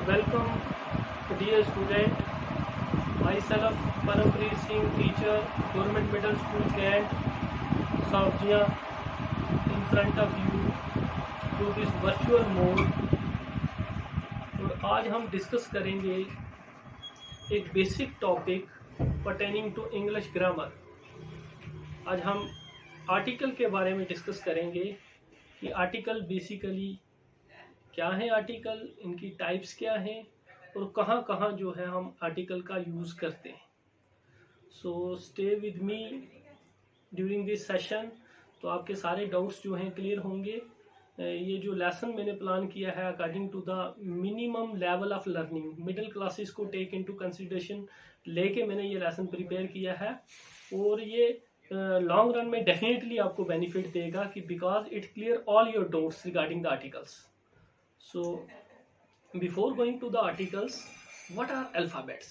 Welcome, dear student. Myself, Parampreet Singh, teacher, Government Middle School, Kent, Sabjiya, in front of you through this virtual mode. और आज हम discuss करेंगे एक basic topic pertaining to English grammar. आज हम article के बारे में डिस्कस करेंगे कि आर्टिकल बेसिकली क्या है, आर्टिकल इनकी टाइप्स क्या हैं और कहाँ कहाँ जो है हम आर्टिकल का यूज़ करते हैं। So stay with me during this session, तो आपके सारे डाउट्स जो हैं क्लियर होंगे। ये जो लेसन मैंने प्लान किया है according to the minimum level of learning, middle classes को टेक इनटू कंसिडरेशन लेके मैंने ये लेसन प्रिपेयर किया है और ये लॉन्ग रन में डेफिनेटली आपको बेनिफिट देगा कि because it clear all your doubts regarding the articles. So before going to the articles, what are alphabets?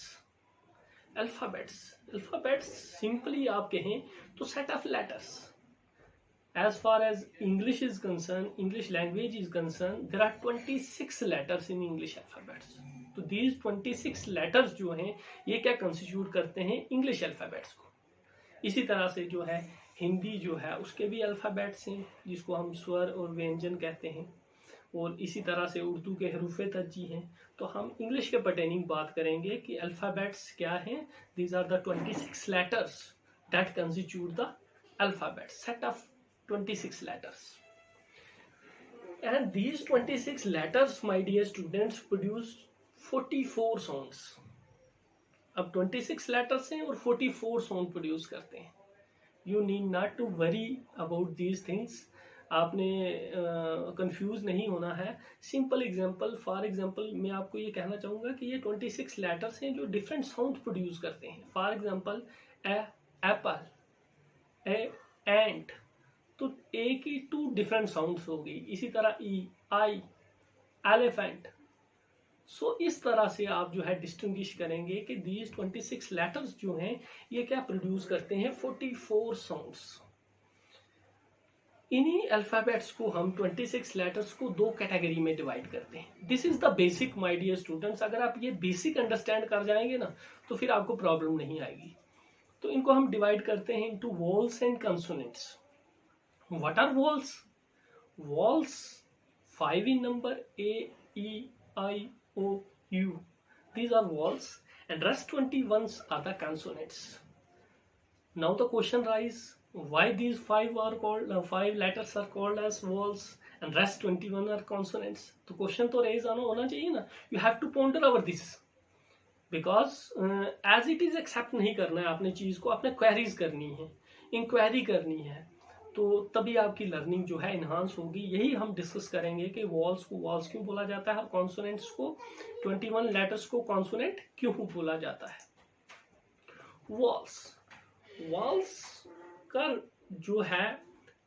Alphabets simply आप कहें तो set of letters. As far as English is concerned, English language is concerned, there are 26 letters in English alphabets. तो these 26 letters जो हैं ये क्या constitute करते हैं English alphabets को। इसी तरह से जो है हिंदी जो है उसके भी अल्फ़ाबेट्स हैं जिसको हम स्वर और व्यंजन कहते हैं, और इसी तरह से उर्दू के हरूफ तर्जी हैं। तो हम इंग्लिश के पर्टेनिंग बात करेंगे कि अल्फ़ाबेट्स क्या हैं। These are the 26 letters that constitute the alphabet, set of 26 letters, and these 26 letters my dear students produce 44 sounds. अब 26 लेटर्स हैं और 44 साउंड प्रोड्यूस करते हैं। You need not to worry about these things, आपने confuse नहीं होना है। Simple example, for example मैं आपको ये कहना चाहूँगा कि ये 26 लेटर्स हैं जो डिफरेंट साउंड प्रोड्यूस करते हैं। फॉर एग्जांपल एप्पल, ए एंट, तो ए की 2 डिफरेंट साउंड्स हो गई। इसी तरह ई, आई, एलिफेंट। सो इस तरह से आप जो है डिस्टिंग्विश करेंगे कि दीज 26 लेटर्स जो हैं ये क्या प्रोड्यूस करते हैं, 44 साउंड्स। इन्हीं अल्फ़ाबेट्स को हम 26 लेटर्स को 2 कैटेगरी में डिवाइड करते हैं। This is the basic my dear students. अगर आप ये बेसिक अंडरस्टैंड कर जाएंगे ना तो फिर आपको प्रॉब्लम नहीं आएगी। तो इनको हम डिवाइड करते हैं into vowels and consonants. What are vowels? Vowels 5 in number, A, E, I, O, U, these are vowels, and rest 21 are the consonants. Now the question rise, why these 5 letters are called as vowels and rest 21 are consonants? तो question तो raise होना चाहिए ना। You have to ponder over this because as it is accept नहीं करना है आपने चीज को, आपने क्वेरीज करनी है, इंक्वायरी करनी है, तो तभी आपकी लर्निंग जो है इन्हांस होगी। यही हम डिस्कस करेंगे कि वॉल्स को वॉल्स क्यों बोला जाता है और कॉन्सोनेंट्स को, 21 लेटर्स को कॉन्सोनेंट क्यों बोला जाता है। वॉल्स का जो है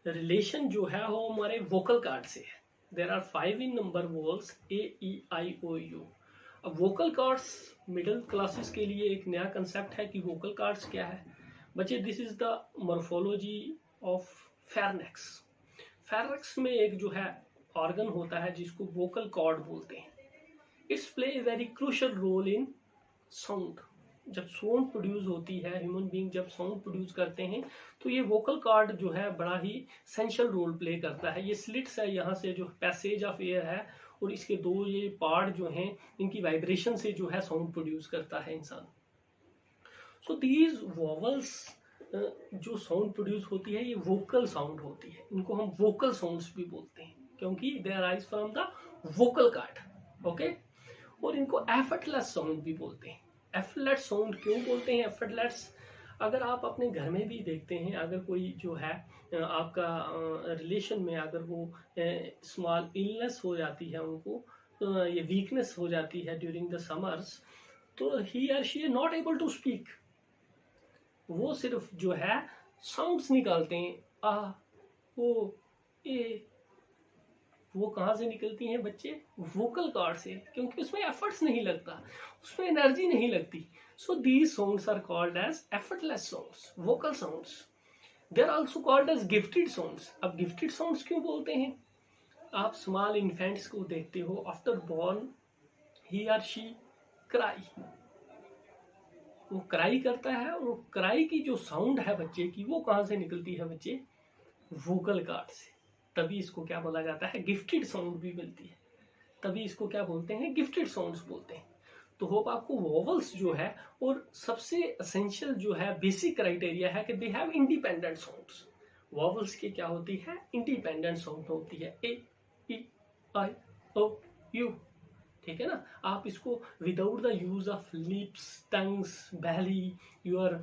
रिलेशन जो है वो हमारे वोकल कार्ड से है। There are 5 in number vowels, A, E, I, O, U. अब वोकल कार्ड्स मिडिल क्लासेस के लिए एक नया कंसेप्ट है कि वोकल कार्ड्स क्या है। बच्चे, this is the morphology of pharynx. Pharynx में एक जो है ऑर्गन होता है जिसको वोकल कॉर्ड बोलते हैं। It's play a very crucial role in sound. जब साउंड प्रोड्यूस होती है, ह्यूमन बीइंग जब साउंड प्रोड्यूस करते हैं तो ये वोकल कार्ड जो है बड़ा ही एसेंशियल रोल प्ले करता है। ये स्लिट्स है, यहाँ से जो पैसेज ऑफ एयर है और इसके 2 ये पार्ट जो हैं इनकी वाइब्रेशन से जो है साउंड प्रोड्यूस करता है इंसान। सो दीज वॉवल्स जो साउंड प्रोड्यूस होती है ये वोकल साउंड होती है। इनको हम वोकल साउंड्स भी बोलते हैं क्योंकि दे arise from the vocal card. Okay, और इनको एफर्टलेस साउंड भी बोलते हैं। एफर्टलेस साउंड क्यों बोलते हैं एफर्टलेस? अगर आप अपने घर में भी देखते हैं, अगर कोई जो है आपका रिलेशन में अगर वो स्मॉल इलनेस हो जाती है, उनको ये वीकनेस हो जाती है ड्यूरिंग द समर्स, तो ही और she is not able to speak. वो सिर्फ जो है साउंड्स निकालते हैं, आ, ओ, ए। वो कहाँ से निकलती हैं बच्चे? वोकल कॉर्ड से, क्योंकि उसमें एफर्ट्स नहीं लगता, उसमें एनर्जी नहीं लगती। So these sounds are called as effortless sounds, vocal sounds. They are also called as gifted sounds. अब गिफ्टेड साउंड्स क्यों बोलते हैं? आप स्मॉल इन्फेंट्स को देखते हो, after born he or she cry, वो क्राई करता है, और क्राई की जो साउंड है बच्चे की वो कहाँ से निकलती है बच्चे, वोकल कार्ड से। तभी इसको क्या बोला जाता है, गिफ्टेड साउंड भी मिलती है, तभी इसको क्या बोलते हैं, गिफ्टेड साउंड्स बोलते हैं। तो होप आपको वोवल्स जो है, और सबसे एसेंशियल जो है बेसिक क्राइटेरिया है कि they have independent sounds. Vowels की क्या होती है, इंडिपेंडेंट साउंड होती है, ए ई आई ओ यू, ठीक है ना। आप इसको without the use of lips, tongues, belly, your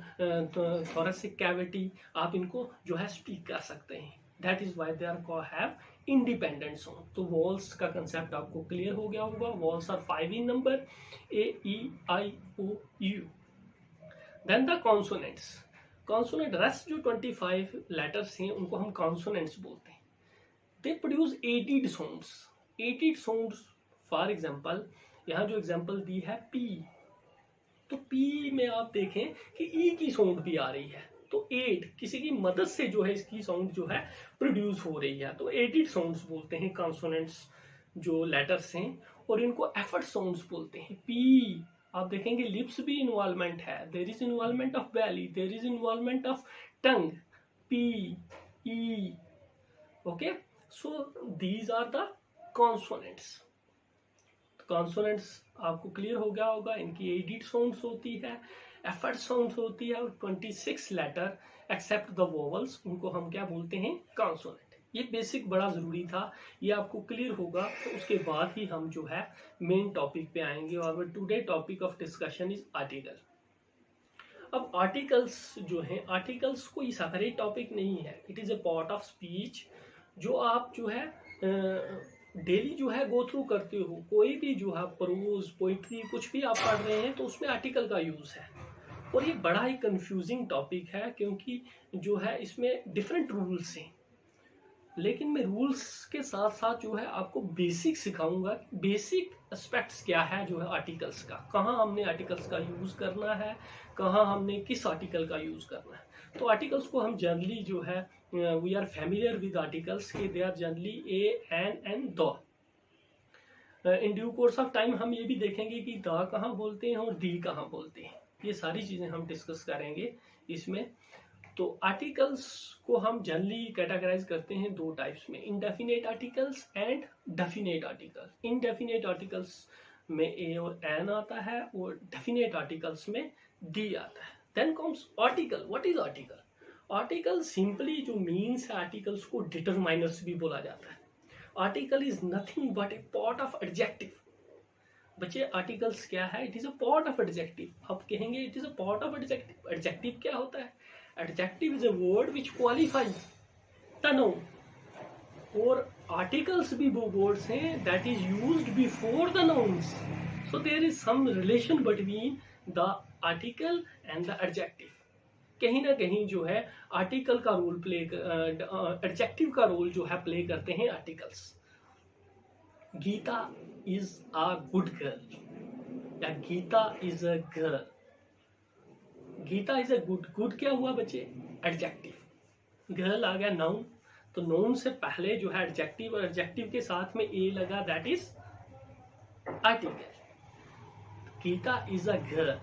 thoracic cavity, आप इनको जो है स्पीक कर सकते हैं। That is why they are called have independent sound. तो वॉल्स का कंसेप्ट आपको क्लियर हो गया होगा। Vowels are 5 in number, A E I O U. Then the consonants, consonant rest जो 25 लेटर्स हैं उनको हम कॉन्सोनेंट्स बोलते हैं। They produce 80 sounds, 80 sounds. For example यहाँ जो एग्जाम्पल दी है पी, तो पी में आप देखें कि ई की साउंड भी आ रही है, तो 8 किसी की मदद से जो है इसकी साउंड जो है प्रोड्यूस हो रही है, तो 80 साउंड्स बोलते हैं कॉन्सोनेंट्स जो लेटर्स हैं। और इनको एफर्ट साउंड्स बोलते हैं। पी आप देखेंगे लिप्स भी इन्वॉल्वमेंट है, there is involvement of belly, there is involvement of tongue, P E, okay. So these are the consonants. Consonants आपको क्लियर हो गया होगा, इनकी 80 साउंड्स होती है, एफर्ट साउंड्स होती है, और 26 लेटर एक्सेप्ट द वोवल्स, उनको हम क्या बोलते हैं, कॉन्सोनेंट। ये बेसिक बड़ा जरूरी था, ये आपको क्लियर होगा तो उसके बाद ही हम जो है मेन टॉपिक पे आएंगे। और today topic of discussion is article. अब आर्टिकल्स जो हैं, आर्टिकल्स कोई सेपरेट टॉपिक नहीं है, it is A part of speech जो आप जो है डेली जो है गो थ्रू करते हो। कोई भी जो है प्रोज, पोइट्री कुछ भी आप पढ़ रहे हैं तो उसमें आर्टिकल का यूज है। और ये बड़ा ही कंफ्यूजिंग टॉपिक है क्योंकि जो है इसमें डिफरेंट रूल्स हैं, लेकिन मैं रूल्स के साथ साथ जो है आपको बेसिक सिखाऊंगा, बेसिक एस्पेक्ट्स क्या है जो है आर्टिकल्स का, कहाँ हमने आर्टिकल्स का यूज करना है, कहाँ हमने किस आर्टिकल का यूज करना है। तो आर्टिकल्स को हम जनरली जो है we are familiar with articles के, they are generally a, an and the. In due course of time हम ये भी देखेंगे कि द कहाँ बोलते हैं और दी कहाँ बोलते हैं, ये सारी चीजें हम डिस्कस करेंगे इसमें। तो आर्टिकल्स को हम जनरली कैटेगराइज करते हैं दो टाइप्स में, indefinite articles and definite articles. Indefinite articles में ए और एन आता है, और डेफिनेट आर्टिकल्स में दी आता है। Then comes article. What is article? Article simply जो मीन्स है, आर्टिकल्स को डिटरमाइनर्स भी बोला जाता है। Article is nothing but a part of adjective. बच्चे आर्टिकल्स क्या है? It is a part of adjective. आप कहेंगे it is a part of adjective. Adjective क्या होता है? Adjective is a word which qualify the noun, और आर्टिकल्स भी वो वर्ड्स हैं that is used before the nouns. So there is some relation between the article and the adjective. कहीं ना कहीं जो है आर्टिकल का रोल प्ले, एडजेक्टिव का रोल जो है प्ले करते हैं articles. Geeta is a good girl, या Geeta is a girl. Geeta is a good, good क्या हुआ बच्चे? एडजेक्टिव। गर्ल आ गया नाउन, तो नाउन से पहले जो है एडजेक्टिव, और एडजेक्टिव के साथ में ए लगा, that is article. Geeta is a girl,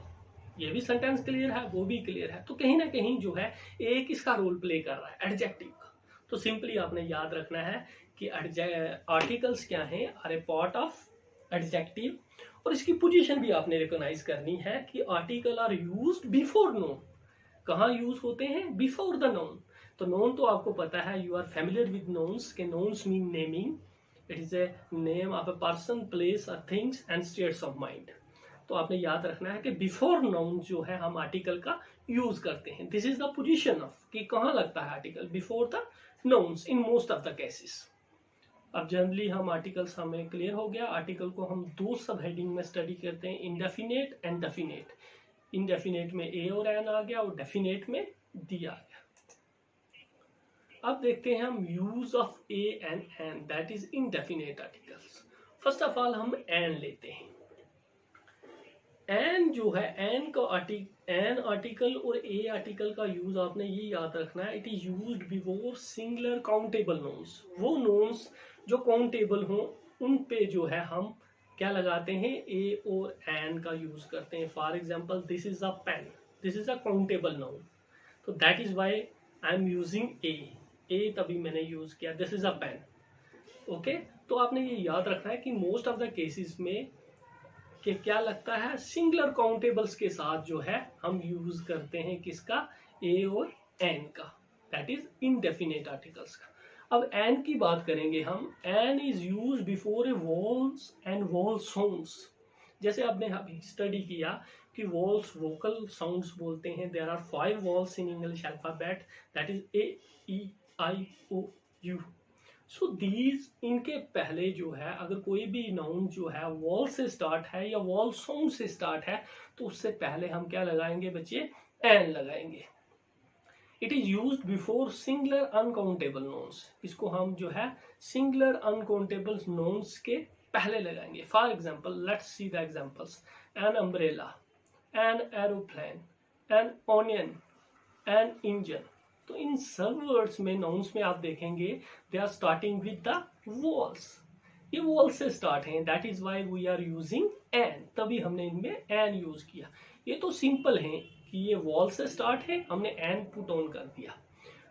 ये भी सेंटेंस क्लियर है, वो भी क्लियर है। तो कहीं ना कहीं जो है एक इसका रोल प्ले कर रहा है एडजेक्टिव का। तो सिंपली आपने याद रखना है कि आर्टिकल्स क्या हैं, are a part of adjective. और इसकी पोजीशन भी आपने रिकॉग्नाइज करनी है कि article are used before noun. कहाँ यूज होते हैं? Before the noun. तो नोन तो आपको पता है, you are familiar with nouns के nouns mean naming. It is a name of a person, place, things and states of mind. तो आपने याद रखना है कि बिफोर नाउन जो है हम आर्टिकल का यूज करते हैं। This is the position of कि कहाँ लगता है article, before the nouns in most of the cases. अब जनरली हम आर्टिकल्स हमें क्लियर हो गया। आर्टिकल को हम दो सब हेडिंग में स्टडी करते हैं, इंडेफिनेट एंड डेफिनेट। इंडेफिनेट में ए और एन आ गया, और डेफिनेट में दी आ गया। अब देखते हैं हम use of a and an, that is indefinite articles. First of all हम एन लेते हैं। एन जो है, एन का एन आर्टिकल और ए आर्टिकल का यूज आपने ये याद रखना है, it is used before singular countable nouns. वो नोन्स जो काउंटेबल हों उन पे जो है हम क्या लगाते हैं, ए और एन का यूज करते हैं. For example this is a pen, this is a countable noun, तो that is why I am using a तभी मैंने यूज किया. This is a pen. Okay, तो आपने ये याद रखना है कि मोस्ट ऑफ द केसेस में कि क्या लगता है, सिंगुलर काउंटेबल्स के साथ जो है हम यूज करते हैं किसका, ए और एन का, दैट इज इनडेफिनेट आर्टिकल्स का. अब एन की बात करेंगे हम. An is use before a vowels and vowel sounds. जैसे आपने अभी स्टडी किया कि वॉल्स वोकल साउंड्स बोलते हैं. There are 5 vowels in English alphabet, that is A E I O U. So these, इनके पहले जो है अगर कोई भी नाउन जो है वॉल से स्टार्ट है या वॉल साउंड से स्टार्ट है, तो उससे पहले हम क्या लगाएंगे बच्चे, एन लगाएंगे. It is use before singular uncountable nouns. इसको हम जो है सिंगुलर अनकाउंटेबल नोन्स के पहले लगाएंगे. For example let's see the examples. An umbrella, an aeroplane, an onion, an engine. तो इन सब वर्ड्स में, नाउन्स में आप देखेंगे they are starting with the vowels. ये वॉल से स्टार्ट हैं, that is why we are using an. तभी हमने इनमें एन यूज किया. ये तो सिंपल है कि ये वॉल से स्टार्ट है, हमने एन पुट ऑन कर दिया.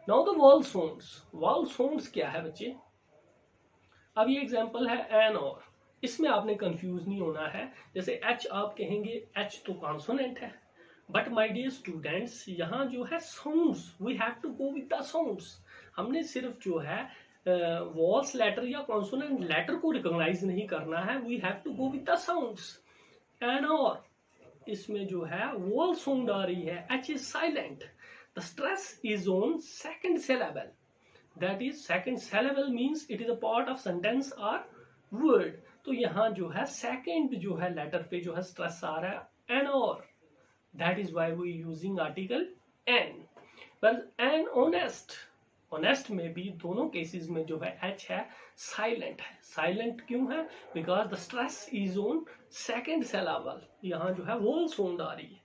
Now the vowel sounds. Wall sounds क्या है बच्चे, अब ये एग्जांपल है एन और. इसमें आपने कंफ्यूज नहीं होना है. जैसे एच आप कहेंगे, एच तो कॉन्सोनेंट है, बट माय डियर स्टूडेंट्स यहाँ जो है sounds, we have to go with the sounds. हमने सिर्फ जो है वॉल्स लेटर या कॉन्सोनेंट लेटर को रिकॉग्नाइज नहीं करना है, we have to go with the sounds. An और इसमें जो है वॉल साउंड आ रही है, H is silent. The stress is on second syllable, that is second syllable means it is a part of sentence और वर्ड. तो यहाँ जो है सेकंड जो है लेटर पे जो है स्ट्रेस आ रहा है, एन और. That is why we using article N. But N honest, honest में भी दोनों केसेस में जो है H है साइलेंट है. साइलेंट क्यों है, because the stress is on second syllable. यहाँ जो है वॉल साउंड आ रही है.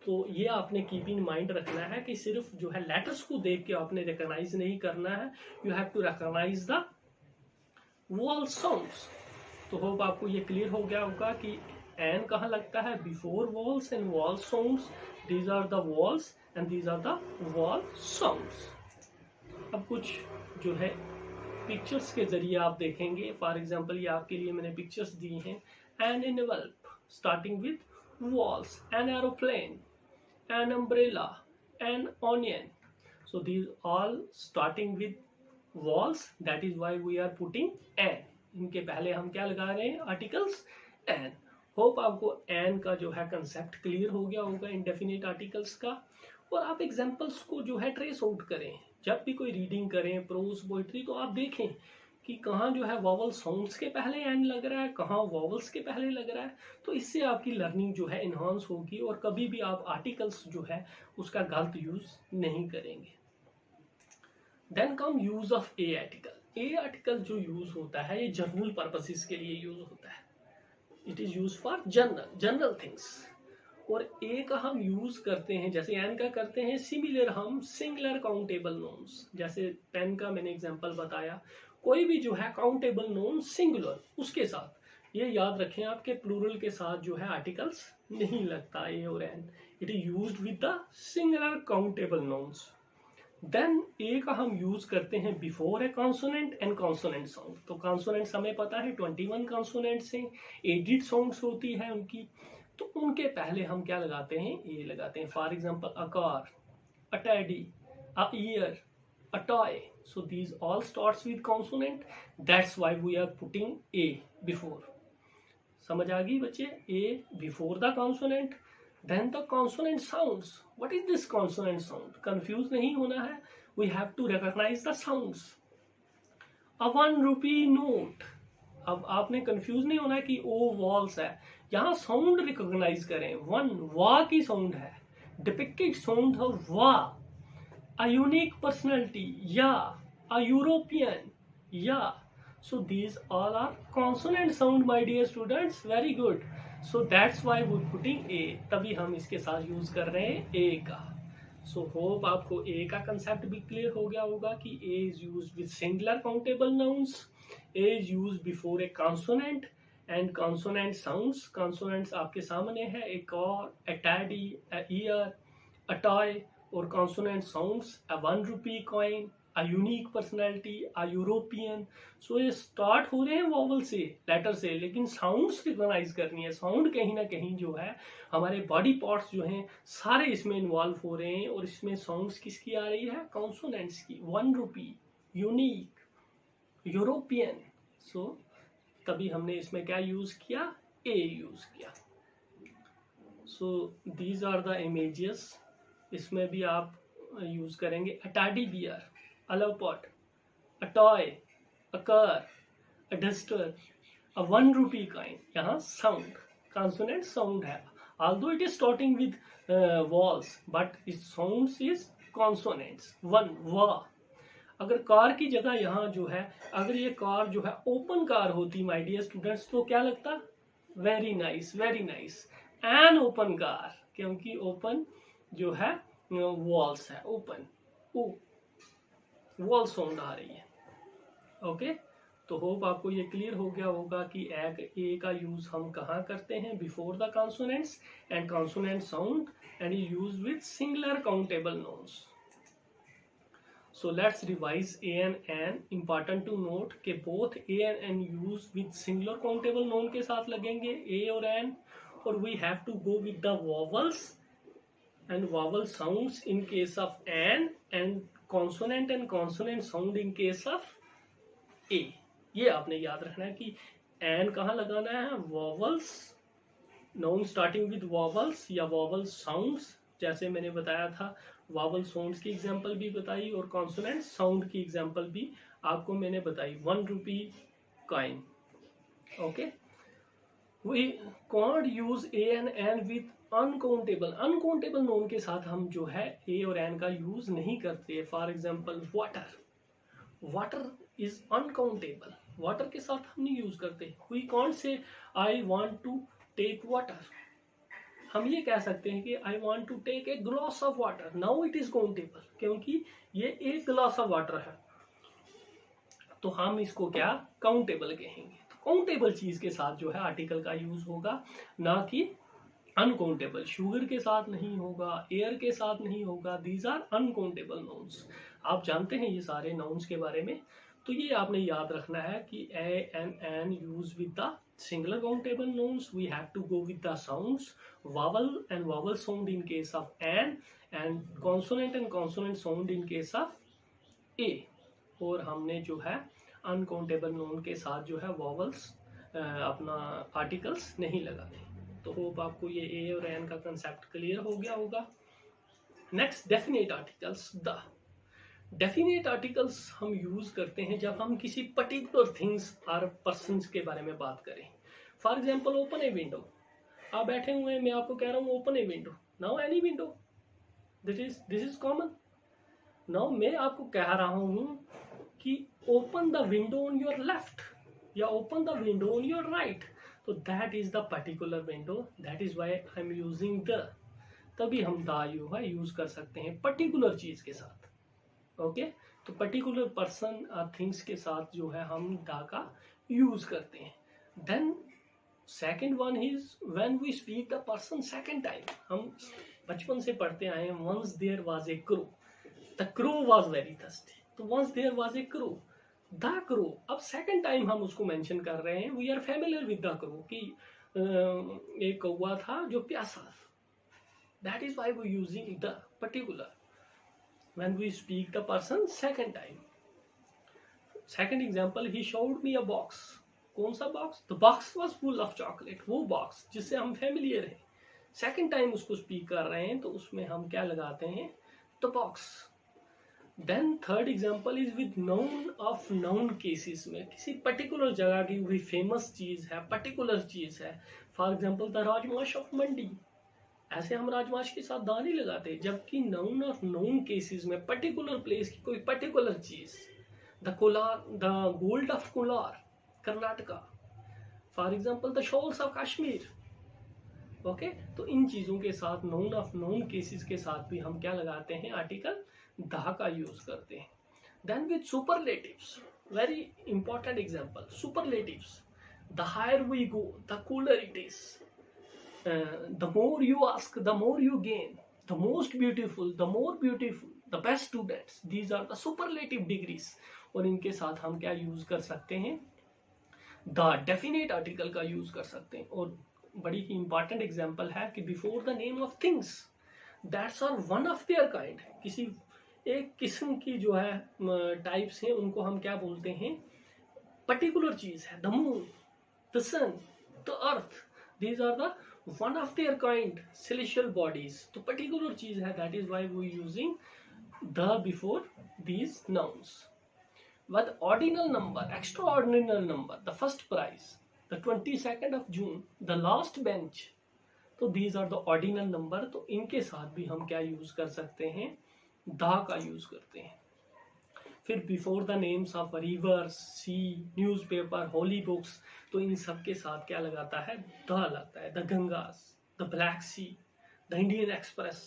तो ये आपने कीप इन माइंड रखना है कि सिर्फ जो है लेटर्स को देख के आपने रिकॉग्नाइज नहीं करना है, you have to recognise the vowel sounds. तो होप आपको ये क्लियर हो गया होगा कि एन कहाँ लगता है, before vowels and vowel sounds. These are the vowels and these are the vowel sounds. अब कुछ जो है पिक्चर्स के जरिए आप देखेंगे. फॉर एग्जांपल ये आपके लिए मैंने पिक्चर्स दी हैं. An envelope starting with vowels, an aeroplane, an umbrella, an onion. So these all starting with vowels, that is why we are putting an. इनके पहले हम क्या लगा रहे हैं, आर्टिकल्स एन. होप आपको एन का जो है कंसेप्ट क्लियर हो गया होगा इंडेफिनिट आर्टिकल्स का. और आप एग्जांपल्स को जो है ट्रेस आउट करें. जब भी कोई रीडिंग करें, प्रोज, पोइट्री, तो आप देखें कि कहाँ जो है वॉवल साउंड्स के पहले एन लग रहा है, कहाँ वॉवल्स के पहले लग रहा है. तो इससे आपकी लर्निंग जो है इन्हांस होगी और कभी भी आप आर्टिकल्स जो है उसका गलत यूज नहीं करेंगे. Then come use of a article. A article जो यूज होता है ये जनरल पर्पसेस के लिए यूज होता है. It is use for general things. और ए का हम यूज करते हैं जैसे एन का करते हैं सिमिलर हम सिंगुलर काउंटेबल नोन्स. जैसे पेन का मैंने एग्जांपल बताया, कोई भी जो है काउंटेबल नोन सिंगुलर उसके साथ, ये याद रखें आपके प्लूरल के साथ जो है आर्टिकल्स नहीं लगता ए और an. It is used with the singular countable nouns. Then a का हम यूज करते हैं before a consonant and consonant sound. तो कॉन्सोनेंट्स हमें पता है 21 कॉन्सोनेंट्स हैं, 8 साउंड्स होती है उनकी. तो उनके पहले हम क्या लगाते हैं, ए लगाते हैं. For example a car, a teddy, a ear, a toy. So these all starts with consonant, that's why we are putting a before. समझ आ गई बच्चे, a before the consonant. Then the consonant sounds. What is this consonant sound? Confused नहीं होना है. We have to recognize the sounds. A 1 rupee note. अब आपने confuse नहीं होना है कि ओ वॉल्स है. यहाँ साउंड रिकॉग्नाइज करें. 1 वा की साउंड है, डिपिक्टेड साउंड है वा. A unique personality या, a European या. So these all are consonant sound, my dear students. Very good. So that's why we putting A. तभी हम इसके साथ यूज कर रहे हैं A का. So hope आपको A का कंसेप्ट भी क्लियर हो गया होगा कि A is used with singular countable nouns. A is used before a consonant and consonant sounds, consonants आपके सामने है, एक और, a teddy, a ear, a toy, और consonant sounds, a 1 rupee coin, a unique personality, a European. सो ये start हो रहे हैं वॉवल से, लेटर से, लेकिन साउंड्स रिकॉग्नाइज करनी है। साउंड कहीं ना कहीं जो है हमारे बॉडी पार्ट्स जो हैं सारे इसमें इन्वॉल्व हो रहे हैं, और इसमें साउंड्स किसकी आ रही है, कॉन्सोनेंट्स की। 1 रुपी, यूनिक, यूरोपियन। सो तभी हमने इसमें क्या यूज किया, ए यूज किया। So these are the images, इसमें भी आप यूज करेंगे। A teddy bear, a love pot, a toy, a car, a duster, a 1 rupee coin. यहाँ साउंड, कॉन्सोनेंट साउंड है, although it is starting with vowels but its sounds is consonants। 1 वा। अगर car की जगह यहाँ जो है, अगर ये कार जो है ओपन कार होती माय डियर स्टूडेंट्स, तो क्या लगता, very nice, very nice. An open car, क्योंकि ओपन जो है वॉल्स है, ओपन, वॉल साउंड आ रही है। ओके, तो होप आपको ये क्लियर हो गया होगा कि ए का यूज हम कहाँ करते हैं, before the consonants and consonant sound, and is used with singular countable nouns. So let's revise A and N. Important to note कि both A and N use with singular countable noun के साथ लगेंगे, A और N, और we have to go with the vowels and vowel sounds in case of N, and consonant sound in case of A। ये आपने याद रखना है कि N कहाँ लगाना है, vowels, noun starting with vowels या vowel sounds, जैसे मैंने बताया था वावल साउंड्स की एग्जांपल भी बताई, और कॉन्सोनेंट साउंड की एग्जांपल भी आपको मैंने बताई। 1 rupee coin. Okay, we can't use a and an with uncountable noun के साथ हम जो है ए और एन का यूज नहीं करते। For example water is uncountable, water के साथ हम नहीं यूज करते। We can't say I want to take water, हम ये कह सकते हैं कि I want to take a glass of water, now it is countable, क्योंकि ये एक ग्लास ऑफ वाटर है, तो हम इसको क्या काउंटेबल कहेंगे। तो काउंटेबल चीज के साथ जो है आर्टिकल का यूज होगा, ना कि अनकाउंटेबल। शुगर के साथ नहीं होगा, एयर के साथ नहीं होगा, दीज आर अनकाउंटेबल नाउन्स। आप जानते हैं ये सारे नाउन्स के बारे में, तो ये आपने याद रखना है कि a and an use with the singular countable nouns, we have to go with the sounds, vowel and vowel sound in case of an, and consonant sound in case of a। और हमने जो है uncountable noun के साथ जो है vowels अपना articles नहीं लगाने। तो होप आपको ये a और n का कंसेप्ट क्लियर हो गया होगा। Next, definite articles. The definite articles हम यूज करते हैं जब हम किसी पर्टिकुलर थिंग्स और पर्सन्स के बारे में बात करें। For example, open a window, आप बैठे हुए हैं, मैं आपको कह रहा हूँ open a window, now any window, this is common. Now मैं आपको कह रहा हूँ कि open the window on your left या open the window on your right, तो that is the particular window, that is why I am using the. तभी हम द यूज कर सकते हैं पर्टिकुलर चीज के साथ। ओके, तो पर्टिकुलर पर्सन और थिंग्स के साथ जो है हम द का यूज करते हैं। Then second one is when we speak the person second time. हम बचपन से पढ़ते आए हैं, once there was a crow, the crow was very thirsty, तो once there was a crow, the crow. अब सेकेंड टाइम हम उसको मेंशन कर रहे हैं, we are familiar with the crow कि एक कौवा था जो प्यासा, that is why we using the particular when we speak the person second time। second example, he showed me a box। कौन सा box, the box was full of chocolate, वो box जिससे हम फेमिलियर हैं, सेकेंड टाइम उसको speak कर रहे हैं, तो उसमें हम क्या लगाते हैं, the box। Then third example is with noun of noun cases में किसी पर्टिकुलर जगह की कोई फेमस चीज है, पर्टिकुलर चीज है। फॉर एग्जाम्पल, द राजमाश ऑफ मंडी, ऐसे हम राजमाश के साथ दा नहीं लगाते, जबकि नाउन ऑफ नाउन केसेस में पर्टिकुलर प्लेस की कोई पर्टिकुलर चीज, the Kolar, the gold of Kolar, Karnataka. For example, the shawls of Kashmir. Okay, तो इन चीजों के साथ नाउन ऑफ नाउन केसेस के साथ भी हम क्या लगाते हैं, आर्टिकल द का यूज करते हैं। Then with superlatives, very important example, superlatives. The higher we go, the cooler it is. The more you ask, the more you gain. The most beautiful, the more beautiful, the best students. These are the superlative degrees. और इनके साथ हम क्या use कर सकते हैं? The definite article का use कर सकते हैं. और बड़ी ही इंपॉर्टेंट एग्जांपल है कि before the name of things that's are one of their kind. किसी एक किस्म की जो है टाइप्स हैं, उनको हम क्या बोलते हैं? पर्टिकुलर चीज है. The moon, the sun, the earth, these are the one of their kind celestial bodies. तो particular चीज है, that is why we using the before these nouns. But ordinal number, extraordinary number, the first prize, the 22nd of June, the last bench. तो these are the ordinal number. तो इनके साथ भी हम क्या यूज कर सकते हैं? दा का यूज करते हैं. फिर before the names of rivers, sea, newspaper, holy books, तो इन सब के साथ क्या लगाता है? द लगता है. The Gangas, the Black Sea, the Indian Express,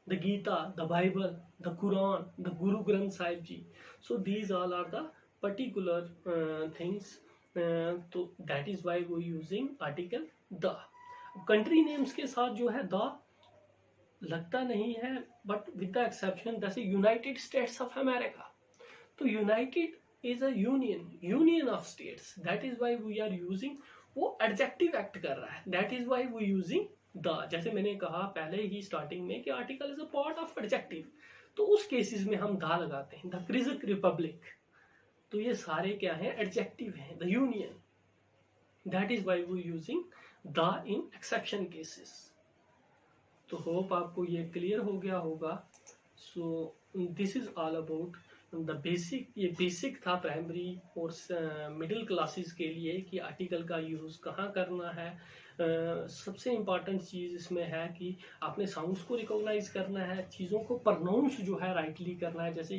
the Gita, the Bible, the Quran, the Guru Granth Sahib ji. So these all are the particular things. तो दैट इज वाई वो using article the. Country names के साथ जो है द लगता नहीं है, बट विद द एक्सेप्शन जैसे यूनाइटेड स्टेट्स ऑफ अमेरिका. तो United is a union of states. That is why we are using, वो एडजेक्टिव एक्ट कर रहा है. That is why we using the. जैसे मैंने कहा पहले ही स्टार्टिंग में कि article is a part of adjective, तो उस केसेस में हम द लगाते हैं. द क्रिजिक रिपब्लिक, तो ये सारे क्या हैं? एडजेक्टिव हैं. The union, that is why we using the in exception cases. तो होप आपको ये क्लियर हो गया होगा. So this is all about the basic. ये बेसिक था प्राइमरी और मिडिल क्लासेस के लिए कि आर्टिकल का यूज कहाँ करना है. सबसे इम्पॉर्टेंट चीज इसमें है कि आपने साउंड्स को रिकॉग्नाइज करना है, चीज़ों को प्रोनाउंस जो है राइटली करना है. जैसे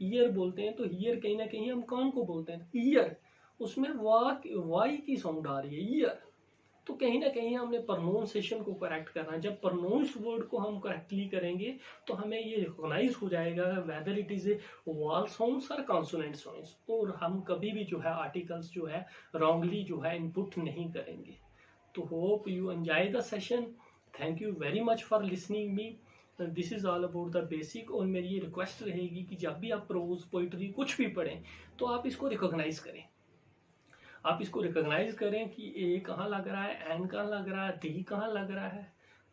ईयर बोलते हैं, तो ईयर कहीं ना कहीं हम कान को बोलते हैं. ईयर, उसमें वाई की साउंड आ रही है, ईयर. तो कहीं ना कहीं हमने प्रोनाउंसिएशन को करेक्ट करना है. जब प्रोनाउंस वर्ड को हम करेक्टली करेंगे तो हमें ये रिकॉग्नाइज हो जाएगा whether it is A vowel sounds और कॉन्सोनेंट साउंड्स. और हम कभी भी जो है आर्टिकल्स जो है रॉन्गली जो है इनपुट नहीं करेंगे. तो hope you enjoy the session. Thank you very much for listening me. This is all about the basic. और मेरी ये रिक्वेस्ट रहेगी कि जब भी आप प्रोज, पोइट्री कुछ भी पढ़ें तो आप इसको रिकॉग्नाइज करें. आप इसको रिकॉग्नाइज करें कि ए कहाँ लग रहा है, एन कहाँ लग रहा है, डी कहाँ लग रहा है,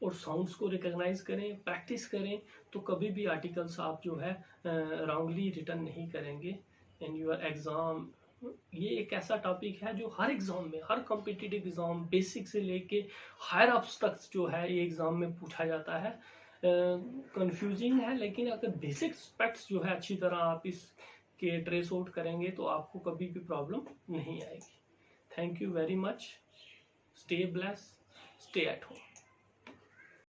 और साउंड्स को रिकॉग्नाइज करें, प्रैक्टिस करें. तो कभी भी आर्टिकल्स आप जो है रॉन्गली रिटर्न नहीं करेंगे इन योर एग्जाम. ये एक ऐसा टॉपिक है जो हर एग्जाम में, हर कॉम्पिटिटिव एग्जाम बेसिक से लेके हायर अप्स तक जो है ये एग्जाम में पूछा जाता है. कंफ्यूजिंग है, लेकिन अगर बेसिक एस्पेक्ट्स जो है अच्छी तरह आप इसके ट्रेस आउट करेंगे तो आपको कभी भी प्रॉब्लम नहीं आएगी. Thank you very much. Stay blessed. Stay at home.